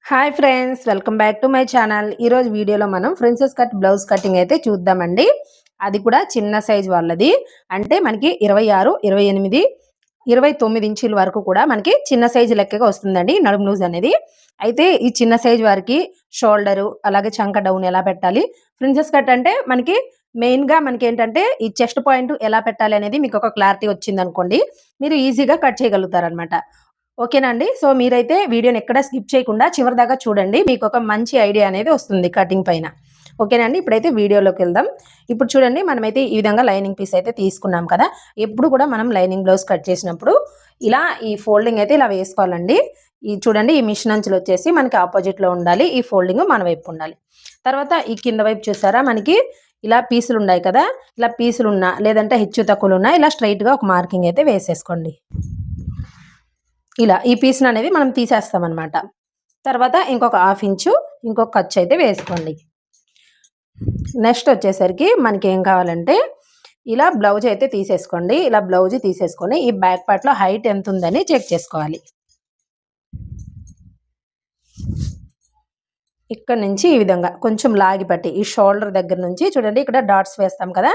Hi friends, welcome back to my channel. ఈరోజు వీడియోలో మనం ప్రిన్సెస్ కట్ బ్లౌజ్ కటింగ్ అయితే చూద్దామండి. అది కూడా చిన్న సైజ్ వాళ్ళది. అంటే మనకి 26, 28, 29 ఇంచుల వరకు కూడా మనకి చిన్న సైజు లెక్కగా వస్తుందండి నడుము లూజ్ అనేది. అయితే ఈ చిన్న సైజ్ వారికి షోల్డరు అలాగే చంక డౌన్ ఎలా పెట్టాలి, ప్రిన్సెస్ కట్ అంటే మనకి మెయిన్గా మనకి ఏంటంటే ఈ చెస్ట్ పాయింట్ ఎలా పెట్టాలి అనేది మీకు ఒక క్లారిటీ వచ్చిందనుకోండి, మీరు ఈజీగా కట్ చేయగలుగుతారనమాట. ఓకేనా అండి. సో మీరైతే వీడియోని ఎక్కడ స్కిప్ చేయకుండా చివరి దాకా చూడండి. మీకు ఒక మంచి ఐడియా అనేది వస్తుంది కటింగ్ పైన. ఓకేనా అండి. ఇప్పుడైతే వీడియోలోకి వెళ్దాం. ఇప్పుడు చూడండి, మనమైతే ఈ విధంగా లైనింగ్ పీస్ అయితే తీసుకున్నాం కదా. ఎప్పుడు కూడా మనం లైనింగ్ బ్లౌజ్ కట్ చేసినప్పుడు ఇలా ఈ ఫోల్డింగ్ అయితే ఇలా వేసుకోవాలండి. ఈ చూడండి, ఈ మిషన్ అంచులు వచ్చేసి మనకి ఆపోజిట్లో ఉండాలి, ఈ ఫోల్డింగ్ మన వైపు ఉండాలి. తర్వాత ఈ కింద వైపు చూసారా, మనకి ఇలా పీసులు ఉన్నాయి కదా, ఇలా పీసులు ఉన్నా లేదంటే హెచ్చు తక్కువలు ఉన్నా ఇలా స్ట్రైట్గా ఒక మార్కింగ్ అయితే వేసేసుకోండి. ఇలా ఈ పీస్ని అనేది మనం తీసేస్తాం అనమాట. తర్వాత ఇంకొక హాఫ్ ఇంచు ఇంకొక ఖర్చు అయితే వేసుకోండి. నెక్స్ట్ వచ్చేసరికి మనకి ఏం కావాలంటే ఇలా బ్లౌజ్ అయితే తీసేసుకోండి. ఇలా బ్లౌజ్ తీసేసుకొని ఈ బ్యాక్ పార్ట్లో హైట్ ఎంత ఉందని చెక్ చేసుకోవాలి. ఇక్కడ నుంచి ఈ విధంగా కొంచెం లాగి పట్టి ఈ షోల్డర్ దగ్గర నుంచి చూడండి, ఇక్కడ డాట్స్ వేస్తాం కదా,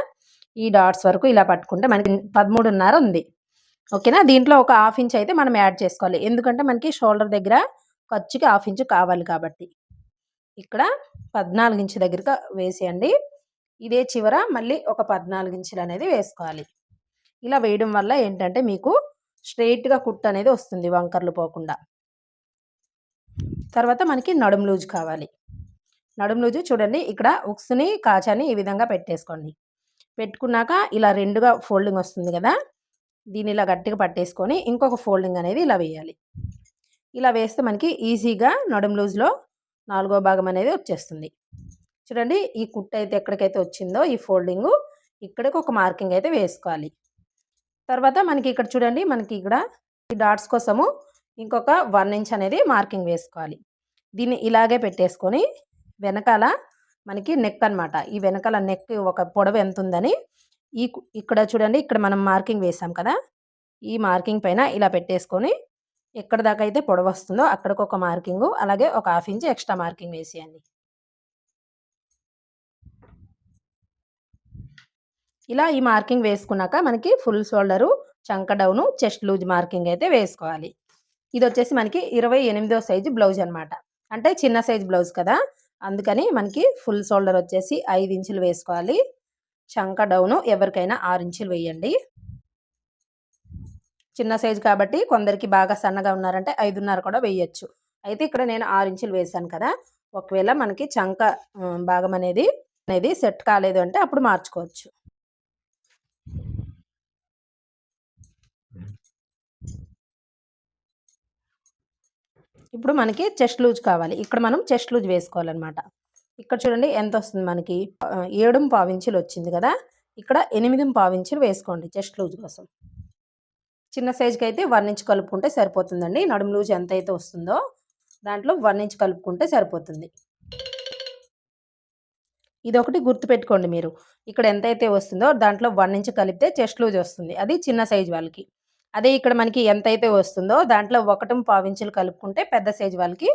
ఈ డాట్స్ వరకు ఇలా పట్టుకుంటే మనకి 13.5 ఉంది. ఓకేనా. దీంట్లో ఒక హాఫ్ ఇంచ్ అయితే మనం యాడ్ చేసుకోవాలి, ఎందుకంటే మనకి షోల్డర్ దగ్గర ఖర్చుకి హాఫ్ ఇంచ్ కావాలి కాబట్టి. ఇక్కడ 14 ఇంచు దగ్గరగా వేసేయండి. ఇదే చివర మళ్ళీ ఒక 14 ఇంచులు అనేది వేసుకోవాలి. ఇలా వేయడం వల్ల ఏంటంటే మీకు స్ట్రెయిట్గా కుట్టు అనేది వస్తుంది, వంకర్లు పోకుండా. తర్వాత మనకి నడుము లూజ్ కావాలి. నడుము లూజు చూడండి, ఇక్కడ ఉక్స్ని కాచాని ఈ విధంగా పెట్టేసుకోండి. పెట్టుకున్నాక ఇలా రెండుగా ఫోల్డింగ్ వస్తుంది కదా, దీన్ని ఇలా గట్టిగా పట్టేసుకొని ఇంకొక ఫోల్డింగ్ అనేది ఇలా వేయాలి. ఇలా వేస్తే మనకి ఈజీగా నడుము లూజ్లో 4వ భాగం అనేది వచ్చేస్తుంది. చూడండి, ఈ కుట్టు అయితే ఎక్కడికైతే వచ్చిందో ఈ ఫోల్డింగు ఇక్కడికి ఒక మార్కింగ్ అయితే వేసుకోవాలి. తర్వాత మనకి ఇక్కడ చూడండి, మనకి ఇక్కడ ఈ డాట్స్ కోసము ఇంకొక 1 ఇంచ్ అనేది మార్కింగ్ వేసుకోవాలి. దీన్ని ఇలాగే పెట్టేసుకొని వెనకాల మనకి నెక్ అనమాట, ఈ వెనకాల నెక్ ఒక పొడవు ఎంత ఉందని ఇక్కడ చూడండి, ఇక్కడ మనం మార్కింగ్ వేసాం కదా, ఈ మార్కింగ్ పైన ఇలా పెట్టేసుకొని ఎక్కడ దాకా అయితే పొడవు వస్తుందో అక్కడికి ఒక మార్కింగు, అలాగే ఒక హాఫ్ ఇంచ్ ఎక్స్ట్రా మార్కింగ్ వేసేయండి. ఇలా ఈ మార్కింగ్ వేసుకున్నాక మనకి ఫుల్ షోల్డరు, చంక డౌను, చెస్ట్ లూజ్ మార్కింగ్ అయితే వేసుకోవాలి. ఇది వచ్చేసి మనకి 28వ సైజు బ్లౌజ్ అనమాట. అంటే చిన్న సైజు బ్లౌజ్ కదా, అందుకని మనకి ఫుల్ షోల్డర్ వచ్చేసి 5 ఇంచులు వేసుకోవాలి. చంక డౌను ఎవరికైనా 6 ఇంచులు వేయండి. చిన్న సైజు కాబట్టి కొందరికి బాగా సన్నగా ఉన్నారంటే 5.5 కూడా వేయచ్చు. అయితే ఇక్కడ నేను 6 ఇంచులు వేసాను కదా, ఒకవేళ మనకి చంక భాగం అనేది సెట్ కాలేదు అంటే అప్పుడు మార్చుకోవచ్చు. ఇప్పుడు మనకి చెస్ట్ లూజ్ కావాలి. ఇక్కడ మనం చెస్ట్ లూజ్ వేసుకోవాలన్నమాట. ఇక్కడ చూడండి ఎంత వస్తుంది మనకి, 7.5 ఇంచులు వచ్చింది కదా, ఇక్కడ 8.5 ఇంచులు వేసుకోండి చెస్ట్ లూజ్ కోసం. చిన్న సైజుకి అయితే 1 ఇంచ్ కలుపుకుంటే సరిపోతుందండి. నడుము లూజ్ ఎంత అయితే వస్తుందో దాంట్లో 1 ఇంచ్ కలుపుకుంటే సరిపోతుంది. ఇదొకటి గుర్తుపెట్టుకోండి మీరు, ఇక్కడ ఎంతైతే వస్తుందో దాంట్లో 1 ఇంచ్ కలిపితే చెస్ట్ లూజ్ వస్తుంది, అది చిన్న సైజు వాళ్ళకి. అదే ఇక్కడ మనకి ఎంతైతే వస్తుందో దాంట్లో 1.5 ఇంచులు కలుపుకుంటే పెద్ద సైజు వాళ్ళకి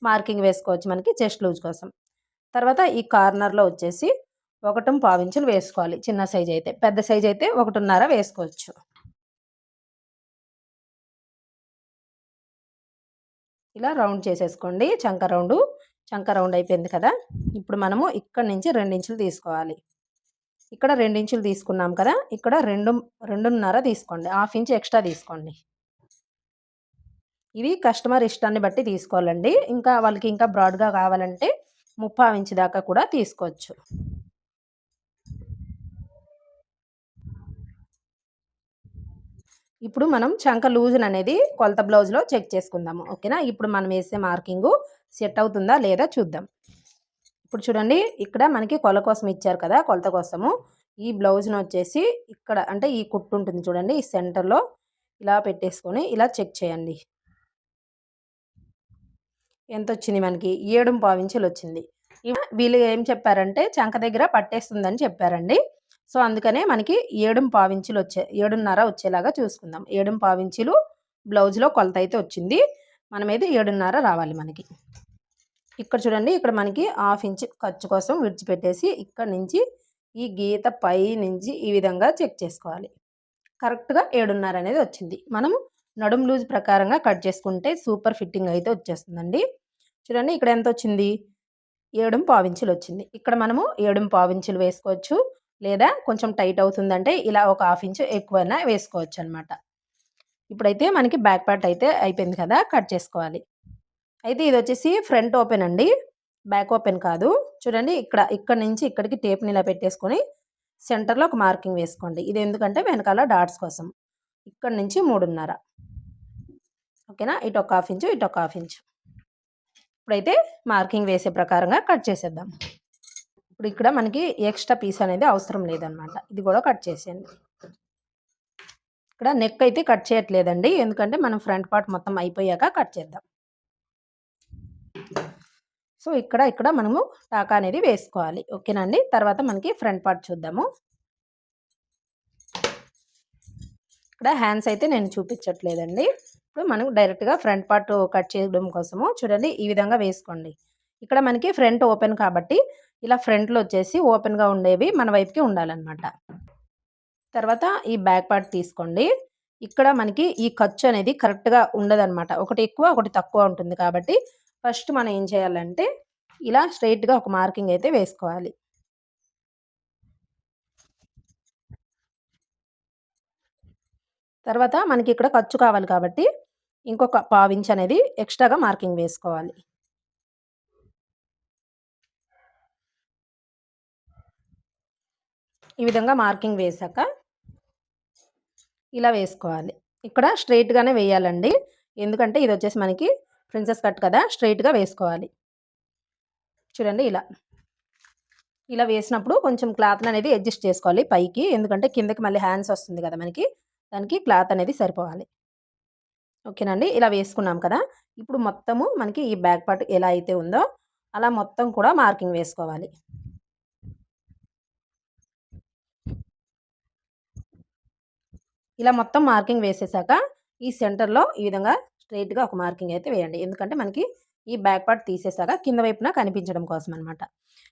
మార్కింగ్ వేసుకోవచ్చు మనకి చెస్ట్ లూజ్ కోసం. తర్వాత ఈ కార్నర్లో వచ్చేసి 1.5 ఇంచులు వేసుకోవాలి చిన్న సైజు అయితే, పెద్ద సైజు అయితే 1.5 వేసుకోవచ్చు. ఇలా రౌండ్ చేసేసుకోండి. చంక రౌండ్ అయిపోయింది కదా. ఇప్పుడు మనము ఇక్కడ నుంచి 2 ఇంచులు తీసుకోవాలి. ఇక్కడ 2 ఇంచులు తీసుకున్నాం కదా, ఇక్కడ 2.5 తీసుకోండి, హాఫ్ ఇంచ్ ఎక్స్ట్రా తీసుకోండి. ఇవి కస్టమర్ ఇష్టాన్ని బట్టి తీసుకోవాలండి. ఇంకా వాళ్ళకి ఇంకా బ్రాడ్గా కావాలంటే 3/4 ఇంచ్ దాకా కూడా తీసుకోవచ్చు. ఇప్పుడు మనం చంక లూజన్ అనేది కొలత బ్లౌజ్లో చెక్ చేసుకుందాము. ఓకేనా. ఇప్పుడు మనం వేసే మార్కింగు సెట్ అవుతుందా లేదా చూద్దాం. ఇప్పుడు చూడండి, ఇక్కడ మనకి కొల కోసం ఇచ్చారు కదా, కొలత కోసము ఈ బ్లౌజ్ను వచ్చేసి ఇక్కడ అంటే ఈ కుట్టు ఉంటుంది చూడండి, ఈ సెంటర్లో ఇలా పెట్టేసుకొని ఇలా చెక్ చేయండి. ఎంత వచ్చింది మనకి, 7.5 ఇంచులు వచ్చింది. వీళ్ళు ఏం చెప్పారంటే చంక దగ్గర పట్టేస్తుందని చెప్పారండి. సో అందుకనే మనకి 7.5 ఇంచులు 7.5 వచ్చేలాగా చూసుకుందాం. 7.5 ఇంచులు బ్లౌజ్లో కొలత అయితే వచ్చింది, మనమేది 7.5 రావాలి మనకి. ఇక్కడ చూడండి, ఇక్కడ మనకి హాఫ్ ఇంచ్ ఖర్చు కోసం విడిచిపెట్టేసి ఇక్కడ నుంచి ఈ గీత పై నుంచి ఈ విధంగా చెక్ చేసుకోవాలి. కరెక్ట్‌గా 7:30 అనేది వచ్చింది. మనము నడుము లూజ్ ప్రకారంగా కట్ చేసుకుంటే సూపర్ ఫిట్టింగ్ అయితే వచ్చేస్తుందండి. చూడండి ఇక్కడ ఎంతొచ్చింది? 7:15 ఇంచులు వచ్చింది. ఇక్కడ మనము 7:15 ఇంచులు వేసుకోవచ్చు. లేదా కొంచెం టైట్ అవుతుందంటే ఇలా ఒక హాఫ్ ఇంచ్ ఎక్కువైనా వేసుకోవచ్చనమాట. ఇప్పుడైతే మనకి బ్యాక్ పార్ట్ అయితే అయిపోయింది కదా! కట్ చేసుకోవాలి. అయితే ఇదొచ్చేసి ఫ్రంట్ ఓపెన్ అండి. బ్యాక్ ఓపెన్ కాదు. చూడండి ఇక్కడి నుంచి ఇక్కడికి టేప్‌ని ఇలా పెట్టేసుకొని సెంటర్‌లో ఒక మార్కింగ్ వేసుకోండి. ఇది ఎందుకంటే వెనకాల డాట్స్ కోసం. ఇక్కడి నుంచి 3:30. ఓకేనా? ఇటొక హాఫ్ ఇంచు, ఇటొక హాఫ్ ఇంచు. ఇప్పుడైతే మార్కింగ్ వేసే ప్రకారంగా కట్ చేసేద్దాం. ఇప్పుడు ఇక్కడ మనకి ఎక్స్ట్రా పీస్ అనేది అవసరం లేదనమాట. ఇది కూడా కట్ చేసేయండి. ఇక్కడ నెక్ అయితే కట్ చేయట్లేదండి. ఎందుకంటే మనం ఫ్రంట్ పార్ట్ మొత్తం అయిపోయాక కట్ చేద్దాం. సో ఇక్కడ మనము టాకా అనేది వేసుకోవాలి. ఓకేనా అండి? తర్వాత మనకి ఫ్రంట్ పార్ట్ చూద్దాము. ఇక్కడ హ్యాండ్స్ అయితే నేను చూపించట్లేదండి. ఇప్పుడు మనం డైరెక్ట్‌గా ఫ్రంట్ పార్ట్ కట్ చేయడం కోసము చూడండి ఈ విధంగా వేసుకోండి. ఇక్కడ మనకి ఫ్రంట్ ఓపెన్ కాబట్టి ఇలా ఫ్రంట్‌లో వచ్చేసి ఓపెన్‌గా ఉండేవి మన వైపుకి ఉండాలన్నమాట. తర్వాత ఈ బ్యాక్ పార్ట్ తీసుకోండి. ఇక్కడ మనకి ఈ ఖర్చు అనేది కరెక్ట్‌గా ఉండదన్నమాట. ఒకటి ఎక్కువ, ఒకటి తక్కువ ఉంటుంది కాబట్టి ఫస్ట్ మనం ఏం చేయాలంటే ఇలా స్ట్రెయిట్‌గా ఒక మార్కింగ్ అయితే వేసుకోవాలి. తర్వాత మనకి ఇక్కడ ఖర్చు కావాలి కాబట్టి ఇంకొక పావించ్ అనేది ఎక్స్ట్రాగా మార్కింగ్ వేసుకోవాలి. ఈ విధంగా మార్కింగ్ వేశాక ఇలా వేసుకోవాలి. ఇక్కడ స్ట్రెయిట్‌గానే వేయాలండి. ఎందుకంటే ఇది వచ్చేసి మనకి ప్రిన్సెస్ కట్ కదా! స్ట్రెయిట్‌గా వేసుకోవాలి. చూడండి ఇలా. ఇలా వేసినప్పుడు కొంచెం క్లాత్‌ని అనేది అడ్జస్ట్ చేసుకోవాలి పైకి. ఎందుకంటే కిందకి మళ్ళీ హ్యాండ్స్ వస్తుంది కదా మనకి. దానికి క్లాత్ అనేది సరిపోవాలి. ఓకేనండి. ఇలా వేసుకున్నాం కదా! ఇప్పుడు మొత్తము మనకి ఈ బ్యాక్ పార్ట్ ఎలా అయితే ఉందో అలా మొత్తం కూడా మార్కింగ్ వేసుకోవాలి. ఇలా మొత్తం మార్కింగ్ వేసేసాక ఈ సెంటర్‌లో ఈ విధంగా స్ట్రెయిట్‌గా ఒక మార్కింగ్ అయితే వేయండి. ఎందుకంటే మనకి ఈ బ్యాక్ పార్ట్ తీసేసాక కింద వైపున కనిపించడం కోసం అనమాట.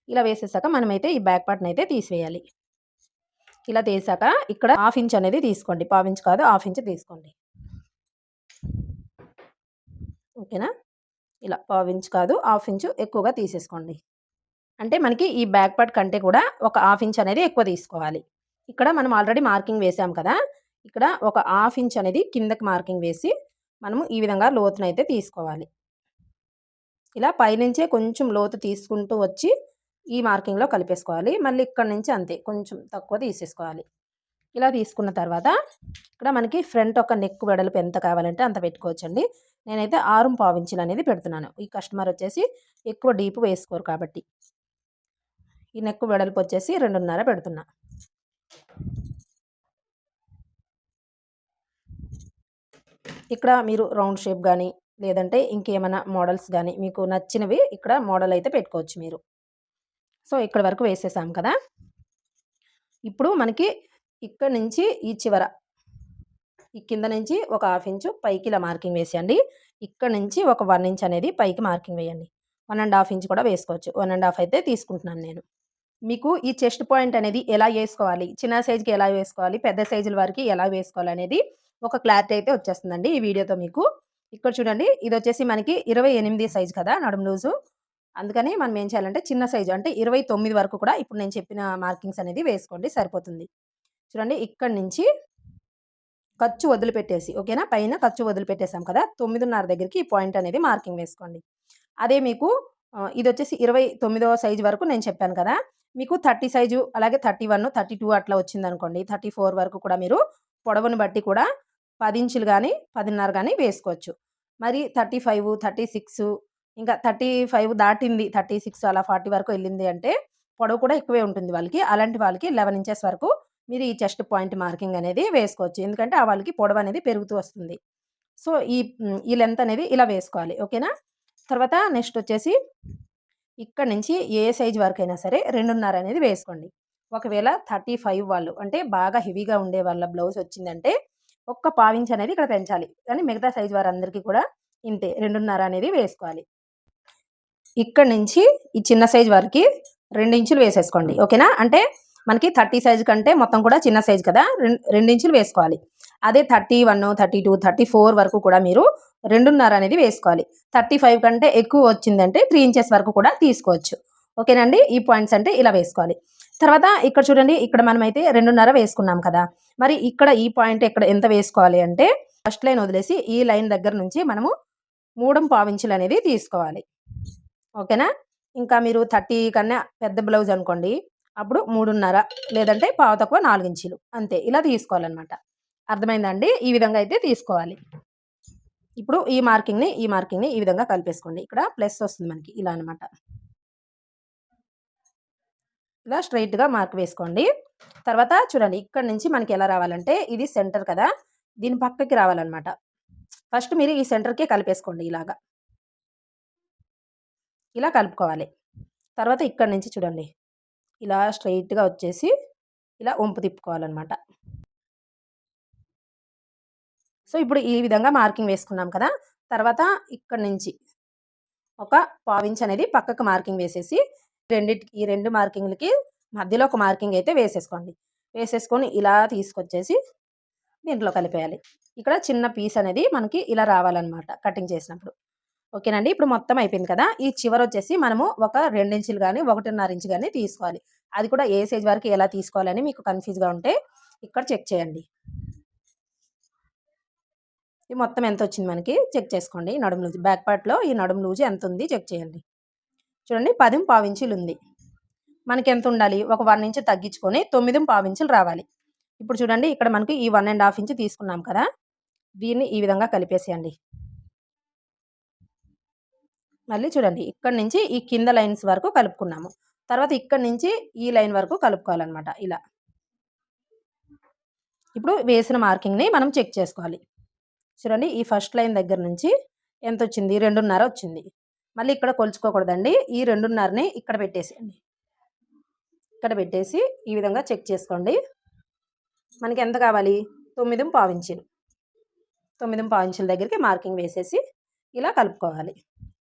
ఇలా వేసేసాక మనమైతే ఈ బ్యాక్ పార్ట్‌నైతే తీసివేయాలి. ఇలా తీసాక ఇక్కడ హాఫ్ ఇంచ్ అనేది తీసుకోండి. పావించ్ కాదు, హాఫ్ ఇంచ్ తీసుకోండి. ఓకేనా? ఇలా పావించ్ కాదు, హాఫ్ ఇంచ్ ఎక్కువగా తీసేసుకోండి. అంటే మనకి ఈ బ్యాక్ పార్ట్ కంటే కూడా ఒక హాఫ్ ఇంచ్ అనేది ఎక్కువ తీసుకోవాలి. ఇక్కడ మనం ఆల్రెడీ మార్కింగ్ వేసాం కదా! ఇక్కడ ఒక హాఫ్ ఇంచ్ అనేది కిందకి మార్కింగ్ వేసి మనము ఈ విధంగా లోతునైతే తీసుకోవాలి. ఇలా పైనుంచే కొంచెం లోతు తీసుకుంటూ వచ్చి ఈ మార్కింగ్‌లో కలిపేసుకోవాలి. మళ్ళీ ఇక్కడి నుంచి అంతే కొంచెం తక్కువ తీసేసుకోవాలి. ఇలా తీసుకున్న తర్వాత ఇక్కడ మనకి ఫ్రంట్ ఒక నెక్ వెడల్పు ఎంత కావాలంటే అంత పెట్టుకోవచ్చండి. నేనైతే 6.25 ఇంచులు అనేది పెడుతున్నాను. ఈ కస్టమర్ వచ్చేసి ఎక్కువ డీప్ వేసుకోరు కాబట్టి. ఈ నెక్ వెడల్పు వచ్చేసి 2.5 పెడుతున్నా. ఇక్కడ మీరు రౌండ్ షేప్ గానీ, లేదంటే ఇంకేమైనా మోడల్స్ గానీ మీకు నచ్చినవి ఇక్కడ మోడల్ అయితే పెట్టుకోవచ్చు మీరు. సో, ఇక్కడి వరకు వేసేసాం కదా! ఇప్పుడు మనకి ఇక్కడి నుంచి ఈ చివర ఈ కింద నుంచి ఒక హాఫ్ ఇంచు పైకి ఇలా మార్కింగ్ వేసేయండి. ఇక్కడ నుంచి ఒక 1 ఇంచ్ అనేది పైకి మార్కింగ్ వేయండి. 1½ ఇంచ్ కూడా వేసుకోవచ్చు. 1½ అయితే తీసుకుంటున్నాను నేను. మీకు ఈ చెస్ట్ పాయింట్ అనేది ఎలా ఏసుకోవాలి, చిన్న సైజ్‌కి ఎలా వేసుకోవాలి, పెద్ద సైజుల వారికి ఎలా వేసుకోవాలనేది ఒక క్లారిటీ అయితే వచ్చేస్తుందండి ఈ వీడియోతో మీకు. ఇక్కడ చూడండి ఇదొచ్చేసి మనకి 28 సైజ్ కదా నడుము లూజు. అందుకని మనం ఏం చేయాలంటే చిన్న సైజు అంటే 29 వరకు కూడా ఇప్పుడు నేను చెప్పిన మార్కింగ్స్ అనేది వేసుకోండి సరిపోతుంది. చూడండి ఇక్కడి నుంచి ఖర్చు వదిలిపెట్టేసి ఓకేనా? పైన ఖర్చు వదిలిపెట్టేసాం కదా! 9:30 దగ్గరికి ఈ పాయింట్ అనేది మార్కింగ్ వేసుకోండి. అదే మీకు ఇదొచ్చేసి 29వ సైజ్ వరకు నేను చెప్పాను కదా! మీకు 30 సైజు అలాగే 31, 32 అట్లా వచ్చిందనుకోండి. 34 వరకు కూడా మీరు పొడవును బట్టి కూడా 10 ఇంచులు గాని, 10:30 గాని వేసుకోవచ్చు. మరి 35, 36 ఇంకా 35 దాటింది 36 అలా 40 వరకు ఎళ్ళింది అంటే పొడవు కూడా ఎక్కువే ఉంటుంది వాళ్ళకి. అలాంటి వాళ్ళకి 11 ఇంచెస్ వరకు మీరు ఈ చెస్ట్ పాయింట్ మార్కింగ్ అనేది వేసుకోవచ్చు. ఎందుకంటే ఆ వాళ్ళకి పొడవనేది పెరుగుతూ వస్తుంది. సో, ఈ లెంత్ అనేది ఇలా వేసుకోవాలి. ఓకేనా? తర్వాత నెక్స్ట్ వచ్చేసి ఇక్కడి నుంచి ఏ సైజ్ వరకైనా సరే 2:30 అనేది వేసుకోండి. ఒకవేళ 35 వాళ్ళు అంటే బాగా హెవీగా ఉండే వాళ్ళ బ్లౌజ్ వచ్చిందంటే ఒక్క పావించ్ అనేది ఇక్కడ పెంచాలి. కానీ మిగతా సైజ్ వారందరికీ కూడా ఇంతే 2:30 అనేది వేసుకోవాలి. ఇక్కడ నుంచి ఈ చిన్న సైజ్ వరకు 2 ఇంచులు వేసేసుకోండి. ఓకేనా? అంటే మనకి 30 సైజ్ కంటే మొత్తం కూడా చిన్న సైజ్ కదా, 2 ఇంచులు వేసుకోవాలి. అదే 31, 32, 34 వరకు కూడా మీరు 2.5 అనేది వేసుకోవాలి. 35 కంటే ఎక్కువ వచ్చిందంటే 3 ఇంచెస్ వరకు కూడా తీసుకోవచ్చు. ఓకేనండి? ఈ పాయింట్స్ అంటే ఇలా వేసుకోవాలి. తర్వాత ఇక్కడ చూడండి, ఇక్కడ మనమైతే 2.5 వేసుకున్నాం కదా, మరి ఇక్కడ ఈ పాయింట్ ఎక్కడ ఎంత వేసుకోవాలి అంటే ఫస్ట్ లైన్ వదిలేసి ఈ లైన్ దగ్గర నుంచి మనము 3.5 ఇంచులు అనేది తీసుకోవాలి. ఓకేనా? ఇంకా మీరు 30 కన్నా పెద్ద బ్లౌజ్ అనుకోండి, అప్పుడు 3.5 లేదంటే పావు తక్కువ 4 ఇంచులు అంతే, ఇలా తీసుకోవాలన్నమాట. అర్థమైందా అండి? ఈ విధంగా అయితే తీసుకోవాలి. ఇప్పుడు ఈ మార్కింగ్‌ని ఈ విధంగా కలిపేసుకోండి. ఇక్కడ ప్లస్ వస్తుంది మనకి ఇలా అన్నమాట. ఇలా స్ట్రెయిట్‌గా మార్క్ వేసుకోండి. తర్వాత చూడండి, ఇక్కడ నుంచి మనకి ఎలా రావాలంటే ఇది సెంటర్ కదా, దీని పక్కకి రావాలన్నమాట. ఫస్ట్ మీరు ఈ సెంటర్‌కే కలిపేసుకోండి ఇలాగా. ఇలా కలుపుకోవాలి. తర్వాత ఇక్కడ నుంచి చూడండి, ఇలా స్ట్రెయిట్‌గా వచ్చేసి ఇలా వంపు తిప్పుకోవాలన్నమాట. సో, ఇప్పుడు ఈ విధంగా మార్కింగ్ వేసుకున్నాం కదా, తర్వాత ఇక్కడ నుంచి ఒక పావించ్ అనేది పక్కకు మార్కింగ్ వేసేసి రెండిటికి, ఈ 2 మార్కింగ్‌లకి మధ్యలో ఒక మార్కింగ్ అయితే వేసేసుకోండి. వేసేసుకొని ఇలా తీసుకొచ్చేసి దీంట్లో కలిపేయాలి. ఇక్కడ చిన్న పీస్ అనేది మనకి ఇలా రావాలన్నమాట కటింగ్ చేసినప్పుడు. ఓకేనండి? ఇప్పుడు మొత్తం అయిపోయింది కదా, ఈ చివరొచ్చేసి మనము ఒక 2 ఇంచులు గాని, 1.5 ఇంచు గాని తీసుకోవాలి. అది కూడా ఏ సైజ్ వరకు ఎలా తీసుకోవాలని మీకు కన్‌ఫ్యూజ్‌గా ఉంటే ఇక్కడ చెక్ చేయండి. ఈ మొత్తం ఎంతొచ్చింది మనకి చెక్ చేసుకోండి. నడుము లూజ్ బ్యాక్ పార్ట్‌లో ఈ నడుము లూజ్ ఎంతుంది చెక్ చేయండి. చూడండి 10.25 ఇంచులుంది. మనకెంతుండాలి? ఒక 1 ఇంచ్ తగ్గించుకొని 9.25 ఇంచులు రావాలి. ఇప్పుడు చూడండి, ఇక్కడ మనకి ఈ 1 ½ ఇంచ్ తీసుకున్నాం కదా, దీన్ని ఈ విధంగా కలిపేసేయండి. మళ్ళీ చూడండి, ఇక్కడి నుంచి ఈ కింద లైన్స్ వరకు కలుపుకున్నాము. తర్వాత ఇక్కడి నుంచి ఈ లైన్ వరకు కలుపుకోవాలన్నమాట ఇలా. ఇప్పుడు వేసిన మార్కింగ్‌ని మనం చెక్ చేసుకోవాలి. చూడండి, ఈ ఫస్ట్ లైన్ దగ్గర నుంచి ఎంతొచ్చింది? 2.5 వచ్చింది. మళ్ళీ ఇక్కడ కొలుచుకోకూడదండి. ఈ 2.5ని ఇక్కడ పెట్టేసేయండి. ఇక్కడ పెట్టేసి ఈ విధంగా చెక్ చేసుకోండి. మనకి ఎంత కావాలి? 9.25 ఇంచులు. 9.25 ఇంచుల దగ్గరికి మార్కింగ్ వేసేసి ఇలా కలుపుకోవాలి.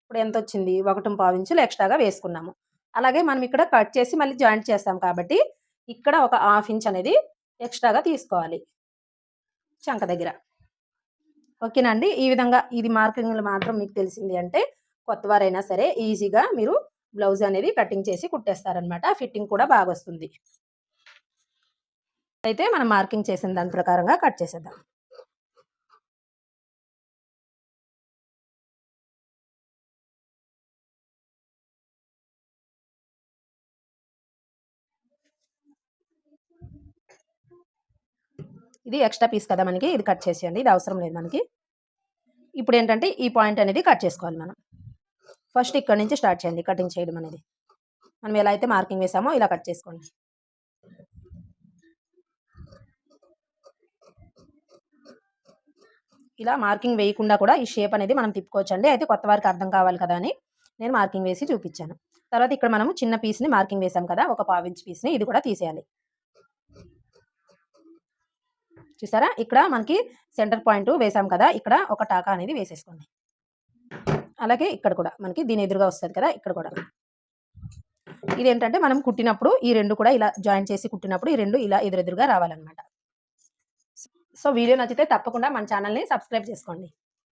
ఇప్పుడు ఎంతొచ్చింది? 1.25 ఇంచులు ఎక్స్ట్రాగా వేసుకున్నాము. అలాగే మనం ఇక్కడ కట్ చేసి మళ్ళీ జాయింట్ చేస్తాం కాబట్టి ఇక్కడ ఒక ½ ఇంచ్ అనేది ఎక్స్ట్రాగా తీసుకోవాలి చంక దగ్గర. ఓకేనా అండి? ఈ విధంగా ఇది మార్కింగ్‌లు మాత్రం మీకు తెలిసింది అంటే కొత్తవారైనా సరే ఈజీగా మీరు బ్లౌజ్ అనేది కటింగ్ చేసి కుట్టేస్తారనమాట. ఫిట్టింగ్ కూడా బాగొస్తుంది. అయితే మనం మార్కింగ్ చేసిన దాని ప్రకారంగా కట్ చేసేద్దాం. ఇది ఎక్స్ట్రా పీస్ కదా మనకి, ఇది కట్ చేసేయండి. ఇది అవసరం లేదు మనకి. ఇప్పుడేంటంటే ఈ పాయింట్ అనేది కట్ చేసుకోవాలి మనం. ఫస్ట్ ఇక్కడి నుంచి స్టార్ట్ చేయండి కటింగ్ చేయడం అనేది. మనం ఎలా అయితే మార్కింగ్ వేసామో ఇలా కట్ చేసుకోండి. ఇలా మార్కింగ్ వేయకుండా కూడా ఈ షేప్ అనేది మనం తిప్పుకోవచ్చండి. అయితే కొత్త వారికి అర్థం కావాలి కదా అని నేను మార్కింగ్ వేసి చూపించాను. తర్వాత ఇక్కడ మనము చిన్న పీస్‌ని మార్కింగ్ వేసాం కదా, ఒక పావు ఇంచ్ పీస్‌ని ఇది కూడా తీసేయాలి. చూసారా? ఇక్కడ మనకి సెంటర్ పాయింట్ వేసాం కదా, ఇక్కడ ఒక టాకా అనేది వేసేసుకోండి. అలాగే ఇక్కడ కూడా మనకి దీని ఎదురుగా వస్తది కదా, ఇక్కడ కూడా. ఇదేంటంటే మనం కుట్టినప్పుడు ఈ 2 కూడా ఇలా జాయిన్ చేసి కుట్టినప్పుడు ఈ 2 ఇలా ఎదురెదురుగా రావాలన్నమాట. సో వీడియో నచ్చితే తప్పకుండా మన ఛానెల్‌ని సబ్స్క్రైబ్ చేసుకోండి.